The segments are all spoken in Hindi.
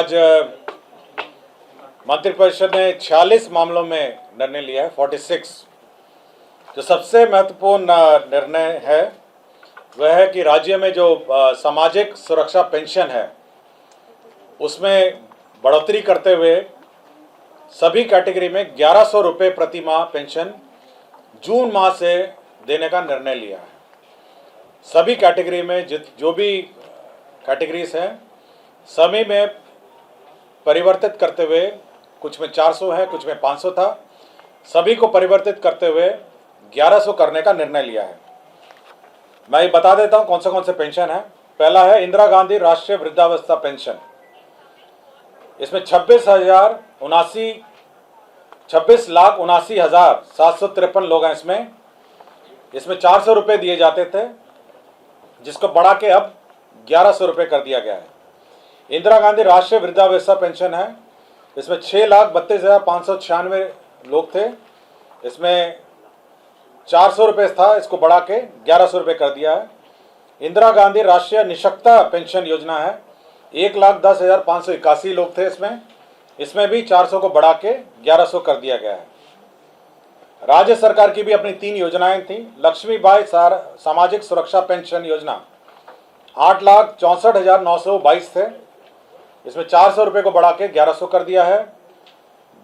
आज मंत्रिपरिषद ने 46 मामलों में निर्णय लिया है, 46। जो सबसे महत्वपूर्ण निर्णय है वह है कि राज्य में जो सामाजिक सुरक्षा पेंशन है उसमें बढ़ोतरी करते हुए सभी कैटेगरी में 1100 रुपये प्रति माह पेंशन जून माह से देने का निर्णय लिया है। सभी कैटेगरी में जो भी कैटेगरीज हैं सभी में परिवर्तित करते हुए, कुछ में 400 है, कुछ में 500 था, सभी को परिवर्तित करते हुए 1100 करने का निर्णय लिया है। मैं ये बता देता हूं कौन से पेंशन है। पहला है इंदिरा गांधी राष्ट्रीय वृद्धावस्था पेंशन। इसमें 26,79,753 लोग हैं। इसमें 400 रुपये दिए जाते थे, जिसको बढ़ा के अब 1100 रुपये कर दिया गया है। इंदिरा गांधी राष्ट्रीय वृद्धावस्था पेंशन है, इसमें 6,32,596 लोग थे। इसमें 400 रुपये था, इसको बढ़ा के 1100 रुपये कर दिया है। इंदिरा गांधी राष्ट्रीय निःशक्तता पेंशन योजना है, 1,10,581 लोग थे। इसमें भी 400 को बढ़ा के 1100 कर दिया गया है। राज्य सरकार की भी अपनी 3 योजनाएं थी। लक्ष्मीबाई सामाजिक सुरक्षा पेंशन योजना 8,64,922 थे, इसमें 400 रुपये को बढ़ा के 1100 कर दिया है।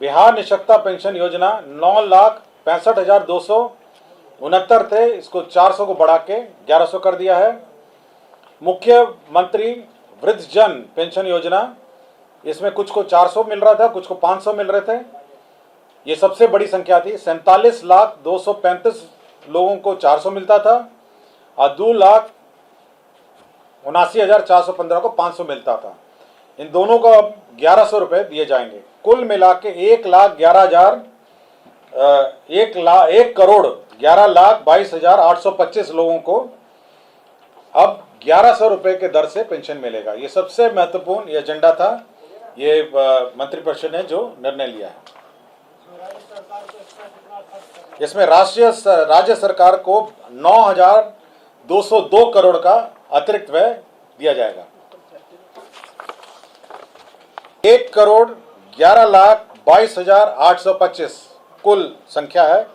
बिहार निःशक्तता पेंशन योजना 9,65,269 थे, इसको 400 को बढ़ा के 1100 कर दिया है। मुख्यमंत्री वृद्धजन पेंशन योजना, इसमें कुछ को 400 मिल रहा था, कुछ को 500 मिल रहे थे। ये सबसे बड़ी संख्या थी। 47,235 लोगों को 400 मिलता था और 2,79,415 को 500 मिलता था। इन दोनों को अब 1100 रुपये दिए जाएंगे। कुल मिला के 1,11,22,825 लोगों को अब 1100 रुपये के दर से पेंशन मिलेगा। ये सबसे महत्वपूर्ण ये एजेंडा था, ये मंत्रिपरिषद ने जो निर्णय लिया है। इसमें राज्य सरकार को 9,202 करोड़ का अतिरिक्त व्यय दिया जाएगा। 1,11,22,825 कुल संख्या है,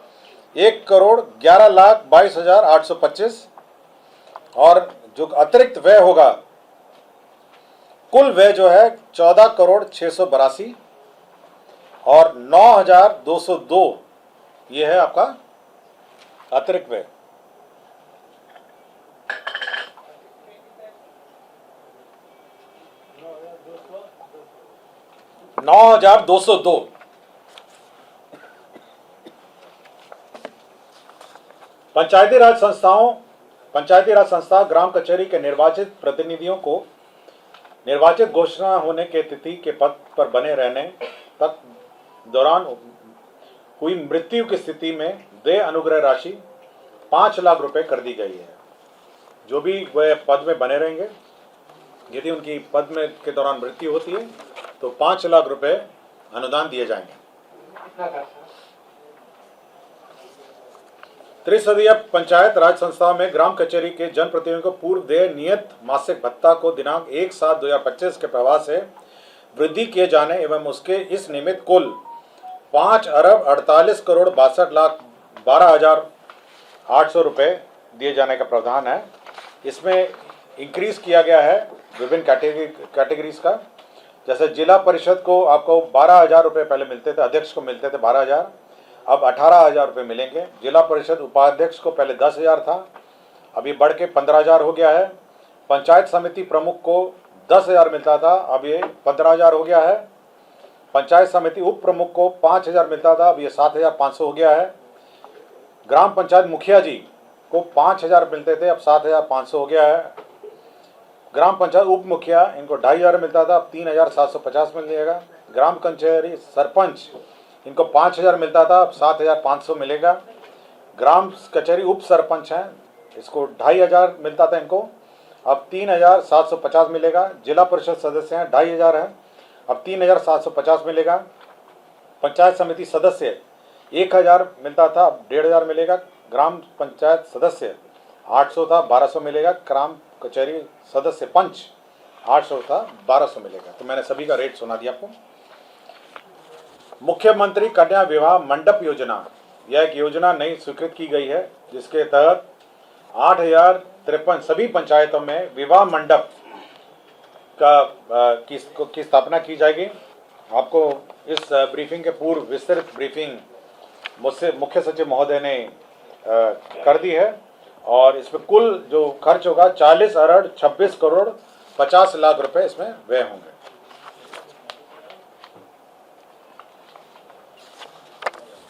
1,11,22,825। और जो अतिरिक्त व्यय होगा, कुल व्यय जो है 14,682 और 9,202 ये है आपका अतिरिक्त व्यय। $9,202। पंचायती राज संस्था ग्राम कचहरी के निर्वाचित प्रतिनिधियों को निर्वाचित घोषणा होने के तिथि के पद पर बने रहने तक दौरान हुई मृत्यु की स्थिति में देय अनुग्रह राशि 5 लाख रुपए कर दी गई है। जो भी वह पद में बने रहेंगे, यदि उनकी पद में के दौरान मृत्यु होती है तो 5 लाख रुपए अनुदान दिए जाएंगे। त्रिस्तरीय पंचायत राज संस्था में ग्राम कचहरी के जनप्रतिनिधियों को पूर्व देय नियत मासिक भत्ता को दिनांक 1/7/2025 के प्रवाह से वृद्धि किए जाने एवं उसके इस निमित्त कुल 5,48,62,12,800 रुपये दिए जाने का प्रावधान है। इसमें इंक्रीज किया गया है विभिन्न कैटेगरीज का। जैसे जिला परिषद को आपको 12,000 रुपये पहले मिलते थे, अध्यक्ष को मिलते थे 12,000, अब 18,000 रुपये मिलेंगे। जिला परिषद उपाध्यक्ष को पहले 10,000 था, अभी बढ़ के 15,000 हो गया है। पंचायत समिति प्रमुख को 10,000 मिलता था, अब ये 15,000 हो गया है। पंचायत समिति उप प्रमुख को 5,000 मिलता था, अब ये 7,500 हो गया है। ग्राम पंचायत मुखिया जी को 5,000 मिलते थे, अब 7,500 हो गया है। ग्राम पंचायत उप मुखिया इनको 2,500 मिलता था, अब 3,750 मिल जाएगा। ग्राम कचहरी सरपंच इनको 5,000 मिलता था, अब 7,500 मिलेगा। ग्राम कचहरी उप सरपंच हैं, इसको 2,500 मिलता था, इनको अब 3,750 मिलेगा। जिला परिषद सदस्य हैं 2,500 हैं, अब 3,750 मिलेगा। पंचायत समिति सदस्य 1,000 मिलता था, अब 1,500 मिलेगा। ग्राम पंचायत सदस्य 800 था, 1,200 मिलेगा। ग्राम कचहरी सदस्य पंच 800 था 1200 मिलेगा। तो मैंने सभी का रेट सुना दिया आपको। मुख्यमंत्री कन्या विवाह मंडप योजना, यह एक योजना नई स्वीकृत की गई है जिसके तहत 8053 सभी पंचायतों में विवाह मंडप की स्थापना की जाएगी। आपको इस ब्रीफिंग के पूर्व विस्तृत ब्रीफिंग मुझसे मुख्य सचिव महोदय ने कर दी है और इसमें कुल जो खर्च होगा 40 अरब 26 करोड़ 50 लाख रुपए इसमें व्यय होंगे।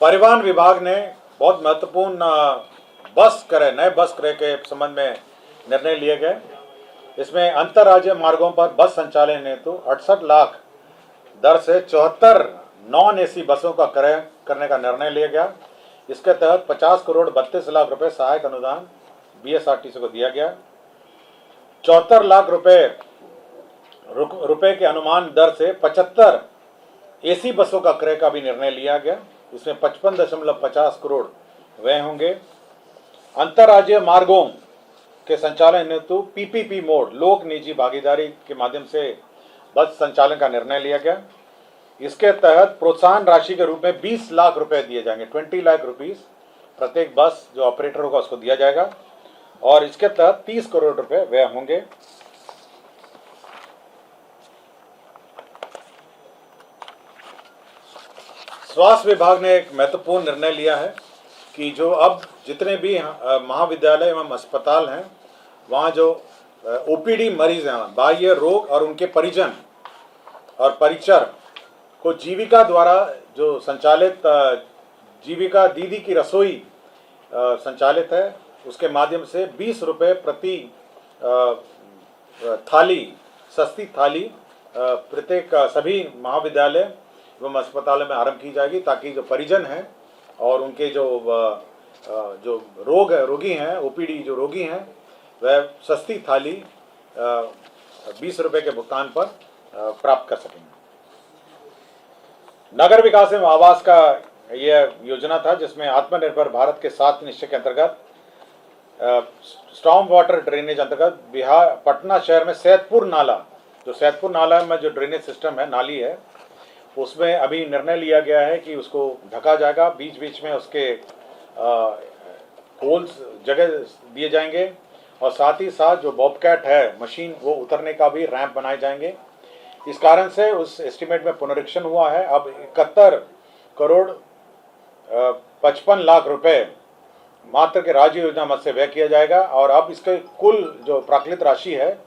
परिवहन विभाग ने बहुत महत्वपूर्ण नए बस क्रय के संबंध में निर्णय लिए गए। इसमें अंतर्राज्यीय मार्गों पर बस संचालन हेतु 68 लाख दर से 74 नॉन एसी बसों का क्रय करने का निर्णय लिया गया। इसके तहत 50 करोड़ 32 लाख रुपए सहायक अनुदान बीएसआरटीसी को दिया गया। 74 लाख रुपए के अनुमान दर से 75 एसी बसों का क्रय का भी निर्णय लिया गया। इसमें 55.50 करोड़ व्यय होंगे। अंतर्राज्यीय मार्गों के संचालन हेतु पीपीपी मोड लोक निजी भागीदारी के माध्यम से बस संचालन का निर्णय लिया गया। इसके तहत प्रोत्साहन राशि के रूप में 20 लाख रुपए दिए जाएंगे। 20 लाख रुपीस प्रत्येक बस जो ऑपरेटर होगा उसको दिया जाएगा और इसके तहत 30 करोड़ रुपए व्यय होंगे। स्वास्थ्य विभाग ने एक महत्वपूर्ण निर्णय लिया है कि जो अब जितने भी महाविद्यालय एवं अस्पताल हैं वहाँ जो ओपीडी मरीज हैं, बाह्य रोग और उनके परिजन और परिचर को जीविका द्वारा जो संचालित जीविका दीदी की रसोई संचालित है उसके माध्यम से 20 रुपये प्रति थाली सस्ती थाली प्रत्येक सभी महाविद्यालय एवं अस्पतालों में आरंभ की जाएगी ताकि जो परिजन हैं और उनके जो रोगी हैं ओपीडी जो रोगी हैं वह सस्ती थाली 20 रुपये के भुगतान पर प्राप्त कर सकेंगे। नगर विकास एवं आवास का यह योजना था जिसमें आत्मनिर्भर भारत के 7 निश्चय के अंतर्गत स्टॉर्म वाटर ड्रेनेज अंतर्गत बिहार पटना शहर में सैदपुर नाला में जो ड्रेनेज सिस्टम है नाली है उसमें अभी निर्णय लिया गया है कि उसको ढका जाएगा। बीच बीच में उसके होल्स जगह दिए जाएंगे और साथ ही साथ जो बॉबकैट है मशीन वो उतरने का भी रैंप बनाए जाएंगे। इस कारण से उस एस्टीमेट में पुनरीक्षण हुआ है। अब 71 करोड़ 55 लाख रुपए मात्र के राज्य योजना मद से व्यय किया जाएगा और अब इसके कुल जो प्राकृतिक राशि है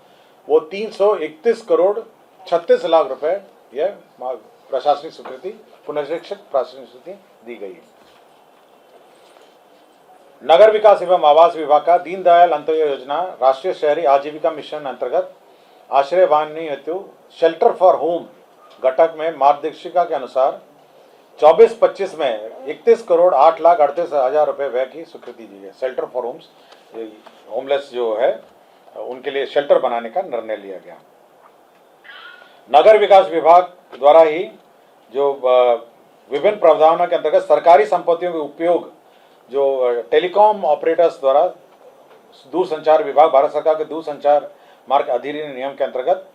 वो 331 करोड़ 36 लाख रुपए यह प्रशासनिक स्वीकृति पुनरीक्षित प्रशासनिक स्वीकृति दी गई है। नगर विकास एवं आवास विभाग का दीनदयाल अंत्योदय योजना राष्ट्रीय शहरी आजीविका मिशन अंतर्गत आश्रय वाहिनी हेतु शेल्टर फॉर होम घटक में मार्गदर्शिका के अनुसार 24-25 में 31 करोड़ 8 लाख 38 हजार रुपये व्यय की स्वीकृति दी है। शेल्टर फॉर होम्स होमलेस जो है उनके लिए शेल्टर बनाने का निर्णय लिया गया। नगर विकास विभाग द्वारा ही जो विभिन्न प्रावधानों के अंतर्गत सरकारी संपत्तियों के उपयोग जो टेलीकॉम ऑपरेटर्स द्वारा दूरसंचार विभाग भारत सरकार के दूरसंचार मार्ग अधिनियम नियम के अंतर्गत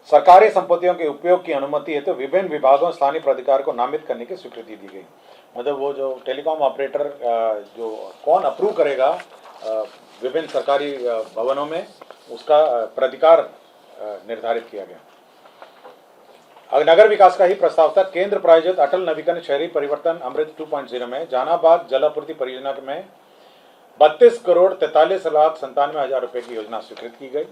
सरकारी संपत्तियों के उपयोग की अनुमति है तो विभिन्न विभागों स्थानीय प्राधिकार को नामित करने की स्वीकृति दी गई। मतलब वो जो टेलीकॉम ऑपरेटर जो कौन अप्रूव करेगा विभिन्न सरकारी भवनों में उसका प्राधिकार निर्धारित किया गया। नगर विकास का ही प्रस्ताव था। केंद्र प्रायोजित अटल नवीकरण शहरी परिवर्तन अमृत 2.0 में जहानाबाद जलापूर्ति परियोजना में 32 करोड़ 43 लाख 97 हजार रुपए की योजना स्वीकृत की गई।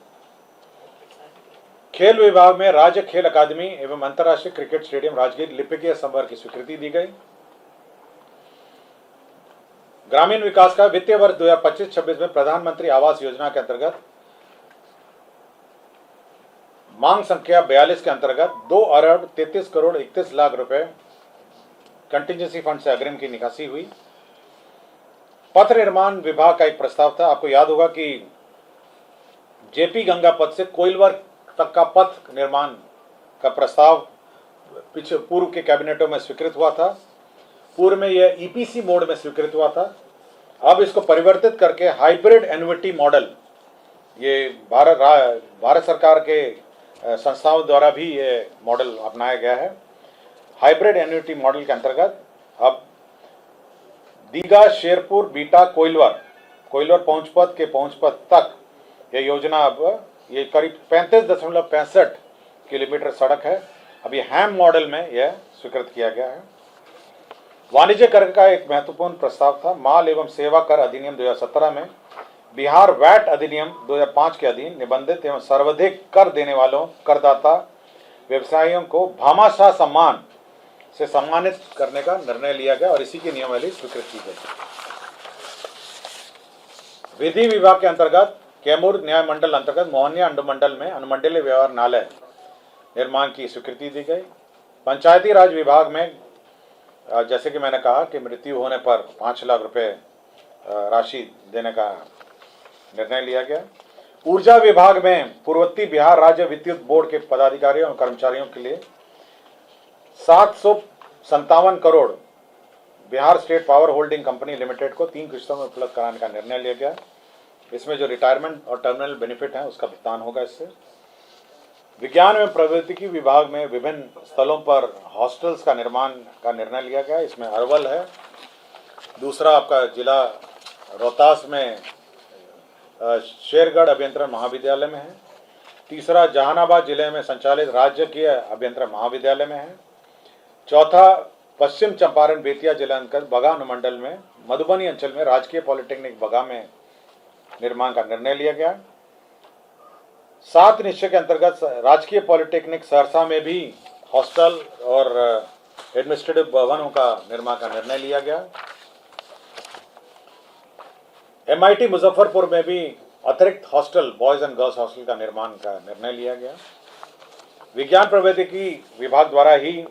खेल विभाग में राज्य खेल अकादमी एवं अंतर्राष्ट्रीय क्रिकेट स्टेडियम राजगीर लिपिकीय संवर्ग की स्वीकृति दी गई। ग्रामीण विकास का वित्तीय वर्ष 2025-26 में प्रधानमंत्री आवास योजना के अंतर्गत मांग संख्या 42 के अंतर्गत 2 अरब 33 करोड़ 31 लाख रुपए कंटिजेंसी फंड से अग्रिम की निकासी हुई। पथ निर्माण विभाग का एक प्रस्ताव था। आपको याद होगा कि जेपी गंगा पथ से कोइलवर तक का पथ निर्माण का प्रस्ताव पीछे पूर्व के कैबिनेटों में स्वीकृत हुआ था। पूर्व में यह ईपीसी मोड में स्वीकृत हुआ था। अब इसको परिवर्तित करके हाइब्रिड एन्युटी मॉडल ये भारत सरकार के संस्थाओं द्वारा भी ये मॉडल अपनाया गया है। हाइब्रिड एन्युटी मॉडल के अंतर्गत अब दीघा, शेरपुर, बीटा, कोइलवर पहुंचपथ तक यह योजना अब ये करीब 35.65 किलोमीटर सड़क है। अब ये हैम मॉडल में यह स्वीकृत किया गया है। वाणिज्य कर का एक महत्वपूर्ण प्रस्ताव था। माल एवं सेवा कर अधिनियम 2017 में बिहार वैट अधिनियम 2005 के अधीन निबंधित एवं सर्वाधिक कर देने वालों करदाता व्यवसायियों को भामाशाह सम्मान से सम्मानित करने का निर्णय लिया गया और इसी की नियमावली स्वीकृत की गई। विधि विभाग के अंतर्गत कैमूर न्याय मंडल अंतर्गत मोहनिया अनुमंडल में अनुमंडलीय व्यवहारणालय निर्माण की स्वीकृति दी गई। पंचायती राज विभाग में जैसे कि मैंने कहा कि मृत्यु होने पर 5 लाख रुपए राशि देने का निर्णय लिया गया। ऊर्जा विभाग में पूर्ववर्ती बिहार राज्य विद्युत बोर्ड के पदाधिकारियों और कर्मचारियों के लिए 757 crore Bihar state power holding company limited को 3 किस्तों में उपलब्ध कराने का निर्णय लिया गया। इसमें जो रिटायरमेंट और टर्मिनल बेनिफिट है उसका भुगतान होगा इससे। विज्ञान एवं प्रौद्योगिकी विभाग में विभिन्न स्थलों पर हॉस्टल्स का निर्माण का निर्णय लिया गया। इसमें अरवल है, दूसरा आपका जिला रोहतास में शेरगढ़ अभियंत्रण महाविद्यालय में है, तीसरा जहानाबाद जिले में संचालित राजकीय अभियंत्रण महाविद्यालय में है, चौथा पश्चिम चंपारण बेतिया जिला अंतर्गत बगा अनुमंडल में मधुबनी अंचल में राजकीय पॉलिटेक्निक बगा में निर्माण का निर्णय लिया गया। 7 निश्चय के अंतर्गत राजकीय पॉलिटेक्निक सहरसा में भी हॉस्टल और एडमिनिस्ट्रेटिव भवनों का निर्माण का निर्णय लिया गया। MIT मुजफ्फरपुर में भी अतिरिक्त hostel boys and girls hostel का निर्माण का निर्णय लिया गया। विज्ञान प्रौद्योगिकी विभाग द्वारा ही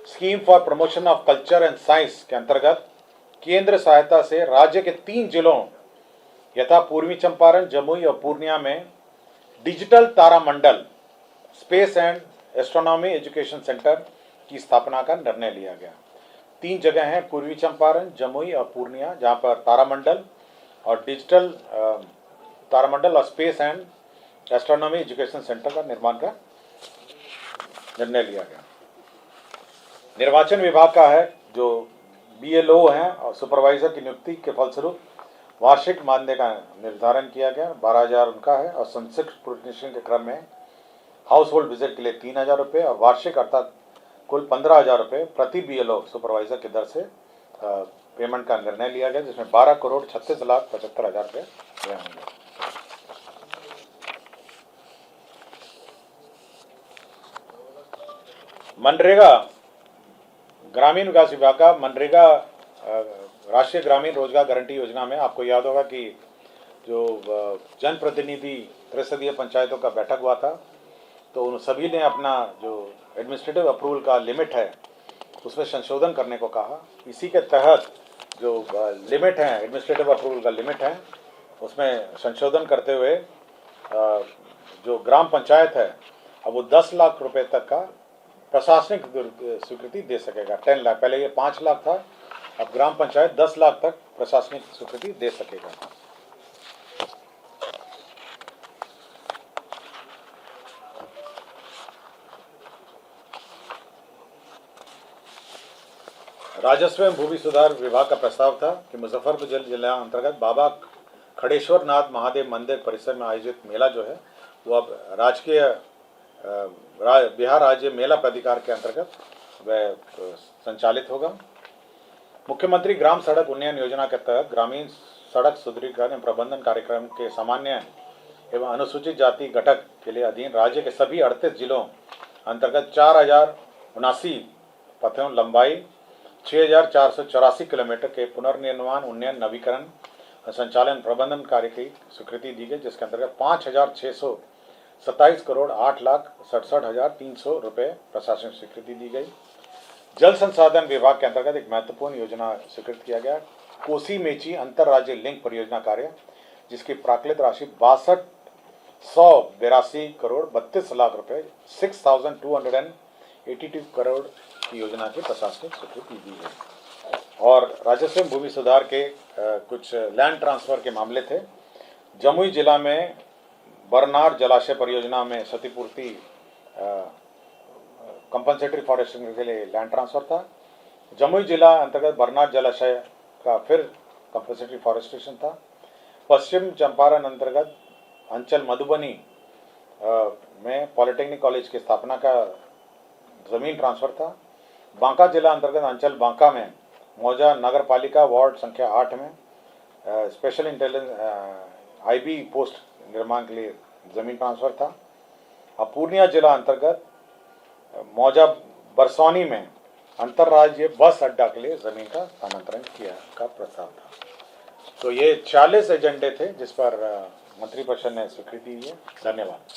scheme for promotion of culture and science के अंतर्गत केंद्र सहायता से राज्य के 3 जिलों यथा पूर्वी चंपारण, जमुई और पूर्णिया में डिजिटल तारामंडल space and astronomy education centre की स्थापना का निर्णय लिया गया। 3 जगह हैं, पूर्वी चंपारण, जमुई और पूर्णिया, जहां पर तारामंडल और डिजिटल तारामंडल और space and astronomy education centre का निर्माण का निर्णय लिया गया। निर्वाचन विभाग का है जो BLO हैं और सुपरवाइजर की नियुक्ति के फलस्वरूप वार्षिक मानदेय का निर्धारण किया गया। 12,000 उनका है और संक्षिप्त पुनरीक्षण के क्रम में हाउस होल्ड विजिट के लिए 3,000 रुपये और वार्षिक अर्थात कुल 15,000 रुपये प्रति BLO सुपरवाइजर की दर से पेमेंट का निर्णय लिया गया, जिसमें 12,36,75,000 रुपये व्यय होंगे। मनरेगा ग्रामीण विकास विभाग का मनरेगा राष्ट्रीय ग्रामीण रोजगार गारंटी योजना में आपको याद होगा कि जो जनप्रतिनिधि त्रिसदीय पंचायतों का बैठक हुआ था, तो उन सभी ने अपना जो एडमिनिस्ट्रेटिव अप्रूवल का लिमिट है उसमें संशोधन करने को कहा। इसी के तहत जो लिमिट है, एडमिनिस्ट्रेटिव अप्रूवल का लिमिट है, उसमें संशोधन करते हुए जो ग्राम पंचायत है अब वो 10 लाख रुपए तक का प्रशासनिक स्वीकृति दे सकेगा। 10 लाख, पहले ये 5 लाख था, अब ग्राम पंचायत 10 लाख तक प्रशासनिक स्वीकृति दे सकेगा। राजस्व एवं भूमि सुधार विभाग का प्रस्ताव था कि मुजफ्फरपुर जिला अंतर्गत बाबा खड़ेश्वर नाथ महादेव मंदिर परिसर में आयोजित मेला जो है वो अब राजकीय बिहार राज्य मेला प्राधिकार के अंतर्गत वह संचालित होगा। मुख्यमंत्री ग्राम सड़क उन्नयन योजना के तहत ग्रामीण सड़क सुदृढ़ीकरण एवं प्रबंधन कार्यक्रम के सामान्य एवं अनुसूचित जाति घटक के लिए अधीन राज्य के सभी 38 जिलों अंतर्गत 4,079 पथों लंबाई 6,484 किलोमीटर के पुनर्निर्माण, उन्नयन, नवीकरण और संचालन प्रबंधन कार्य की स्वीकृति दी गई, जिसके अंतर्गत 5,627 करोड़ 8,67,300 रुपये प्रशासनिक स्वीकृति दी गई। जल संसाधन विभाग के अंतर्गत एक महत्वपूर्ण योजना स्वीकृत किया गया, कोसी मेची अंतरराज्य लिंक परियोजना कार्य, जिसकी प्राकृत राशि 6282 करोड़ 32 लाख रुपये 6,282 करोड़ की योजना की प्रशासनिक स्वीकृति दी है। और राजस्व भूमि सुधार के कुछ लैंड ट्रांसफर के मामले थे, जमुई जिला में बरनार जलाशय परियोजना में क्षतिपूर्ति कंपनसेटरी फॉरेस्टिंग के लिए लैंड ट्रांसफर था। जमुई जिला अंतर्गत बरनार जलाशय का फिर कंपनसेटरी फॉरेस्टेशन था। पश्चिम चंपारण अंतर्गत अंचल मधुबनी में पॉलिटेक्निक कॉलेज की स्थापना का जमीन ट्रांसफर था। बांका जिला अंतर्गत अंचल बांका में मौजा नगर पालिका वार्ड संख्या 8 में स्पेशल इंटेलिजेंस आईबी पोस्ट निर्माण के लिए जमीन ट्रांसफर था। अब पूर्णिया जिला अंतर्गत मौजा बरसौनी में अंतर्राज्यीय बस अड्डा के लिए जमीन का स्थानांतरण किया का प्रस्ताव था। तो ये 40 एजेंडे थे जिस पर मंत्रिपरिषद ने स्वीकृति दी है। धन्यवाद।